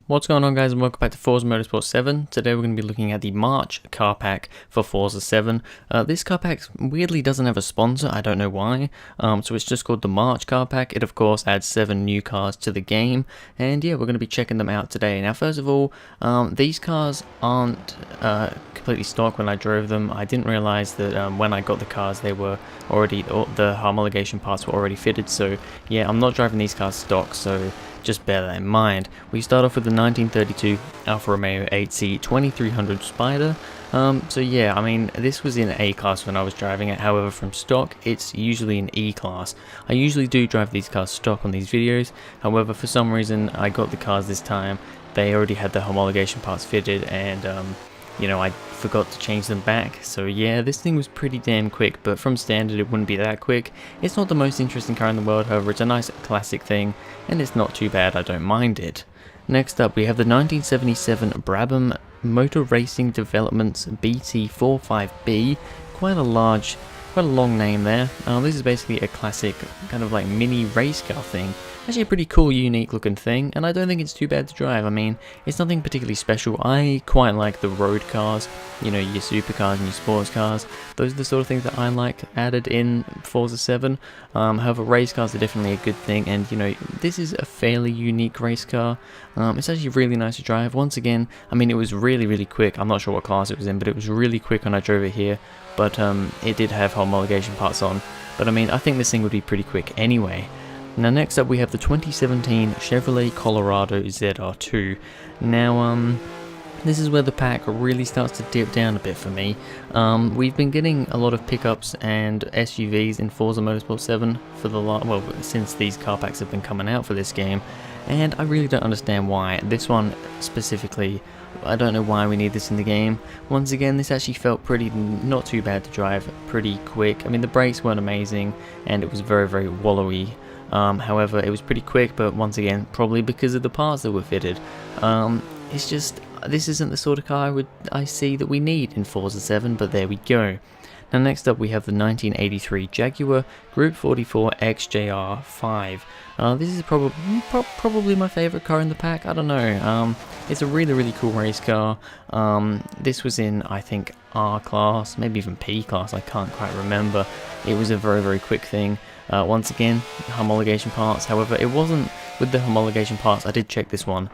What's going on, guys, and welcome back to Forza Motorsport 7. Today we're going to be looking at the March car pack for Forza 7. This car pack weirdly doesn't have a sponsor, I don't know why, so it's just called the March car pack. It of course adds 7 new cars to the game, and yeah, we're going to be checking them out today. Now first of all, these cars aren't completely stock. When I drove them, I didn't realize that when I got the cars they were already, the homologation parts were already fitted, so yeah, I'm not driving these cars stock, so just bear that in mind. We start off with the 1932 Alfa Romeo XC90 Spider. So yeah, I mean, this was in A class when I was driving it. However, from stock, it's usually in E class. I usually do drive these cars stock on these videos. However, for some reason, I got the cars this time. They already had the homologation parts fitted, and you know, I forgot to change them back. So yeah, this thing was pretty damn quick, but from standard it wouldn't be that quick. It's not the most interesting car in the world, however it's a nice classic thing, and it's not too bad, I don't mind it. Next up we have the 1977 Brabham Motor Racing Developments BT45B. Quite a long name there. This is basically a classic kind of like mini race car thing. Actually a pretty cool, unique looking thing, and I don't think it's too bad to drive. I mean, it's nothing particularly special. I quite like the road cars, you know, your supercars and your sports cars. Those are the sort of things that I like added in Forza 7. However, race cars are definitely a good thing, and you know, this is a fairly unique race car. It's actually really nice to drive. Once again, I mean, it was really quick. I'm not sure what class it was in, but it was really quick when I drove it here. But it did have homologation parts on. But I mean, I think this thing would be pretty quick anyway. Now next up we have the 2017 Chevrolet Colorado ZR2. Now this is where the pack really starts to dip down a bit for me. We've been getting a lot of pickups and SUVs in Forza Motorsport 7 for the since these car packs have been coming out for this game, and I really don't understand why. This one specifically, I don't know why we need this in the game. Once again, this actually felt not too bad to drive, pretty quick. I mean, the brakes weren't amazing, and it was very wallowy. However, it was pretty quick, but once again, probably because of the parts that were fitted. It's just, this isn't the sort of car I see that we need in Forza 7, but there we go. Now next up we have the 1983 Jaguar Group 44 XJR5. This is probably my favourite car in the pack. I don't know. It's a really cool race car. This was in, I think, R class, maybe even P class, I can't quite remember. It was a very quick thing. Once again, homologation parts. However, it wasn't with the homologation parts. I did check this one.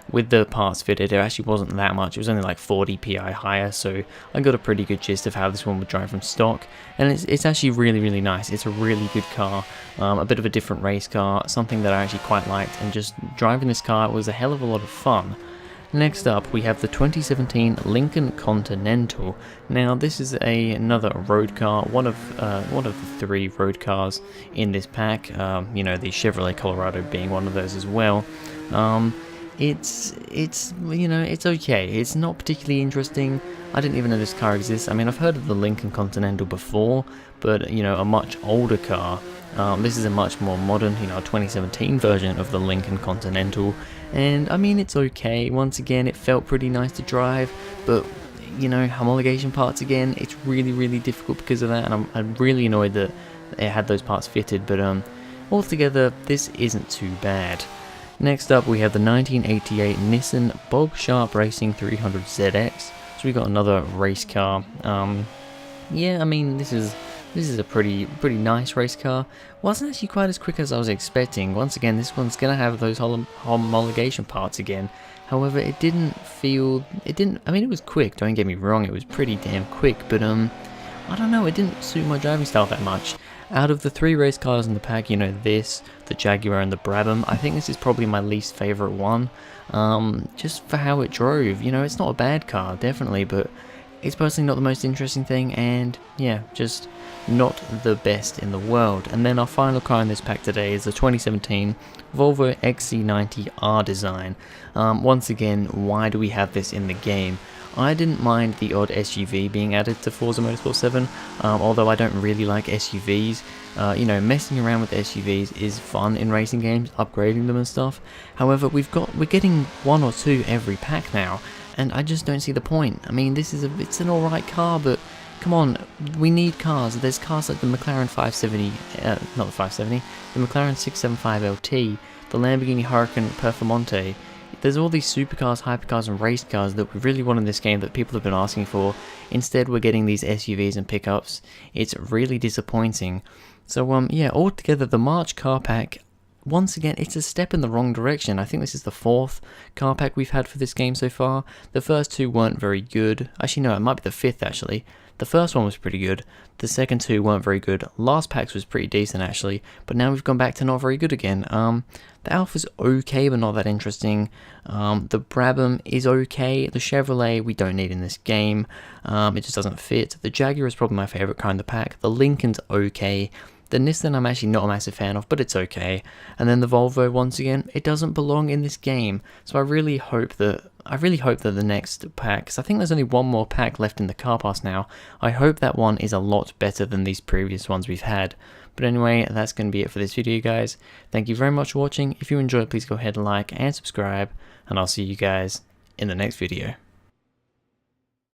With the parts fitted, it actually wasn't that much. It was only like 40 PI higher, so I got a pretty good gist of how this one would drive from stock. And it's actually really nice. It's a really good car, a bit of a different race car, something that I actually quite liked. And just driving this car was a hell of a lot of fun. Next up, we have the 2017 Lincoln Continental. Now, this is another road car, one of the 3 road cars in this pack. You know, the Chevrolet Colorado being one of those as well. It's you know, it's okay. It's not particularly interesting. I didn't even know this car exists. I mean, I've heard of the Lincoln Continental before, but you know, a much older car. This is a much more modern, you know, 2017 version of the Lincoln Continental, and I mean, it's okay. Once again, it felt pretty nice to drive, but you know, homologation parts again, it's really difficult because of that, and I'm really annoyed that it had those parts fitted, but altogether, this isn't too bad. Next up, we have the 1988 Nissan Bob Sharp Racing 300ZX. So we got another race car. Yeah, I mean, this is a pretty nice race car. Wasn't actually quite as quick as I was expecting. Once again, this one's gonna have those homologation parts again. However, I mean, it was quick, don't get me wrong, it was pretty damn quick, but I don't know, it didn't suit my driving style that much. Out of the 3 race cars in the pack, you know, this, the Jaguar and the Brabham, I think this is probably my least favourite one, just for how it drove. You know, it's not a bad car, definitely, but it's personally not the most interesting thing, and yeah, just not the best in the world. And then our final car in this pack today is the 2017 Volvo XC90 R design. Once again, why do we have this in the game? I didn't mind the odd SUV being added to Forza Motorsport 7, although I don't really like SUVs. You know, messing around with SUVs is fun in racing games, upgrading them and stuff. However, we're getting 1 or 2 every pack now, and I just don't see the point. I mean, it's an alright car, but come on, we need cars. There's cars like the McLaren 570, not the 570, the McLaren 675 LT, the Lamborghini Huracan Performante. There's all these supercars, hypercars, and race cars that we really want in this game that people have been asking for. Instead, we're getting these SUVs and pickups. It's really disappointing. So, yeah, altogether, the March car pack, once again, it's a step in the wrong direction. I think this is the 4th car pack we've had for this game so far. The first 2 weren't very good. Actually, no, it might be the 5th, actually. The first one was pretty good. The second 2 weren't very good. Last packs was pretty decent, actually. But now we've gone back to not very good again. The Alfa's okay, but not that interesting. The Brabham is okay. The Chevrolet, we don't need in this game. It just doesn't fit. The Jaguar is probably my favorite car in the pack. The Lincoln's okay. The Nissan I'm actually not a massive fan of, but it's okay. And then the Volvo, once again, it doesn't belong in this game. So I really hope that the next pack, because I think there's only one more pack left in the car pass now, I hope that one is a lot better than these previous ones we've had. But anyway, that's going to be it for this video, guys. Thank you very much for watching. If you enjoyed, please go ahead and like and subscribe, and I'll see you guys in the next video.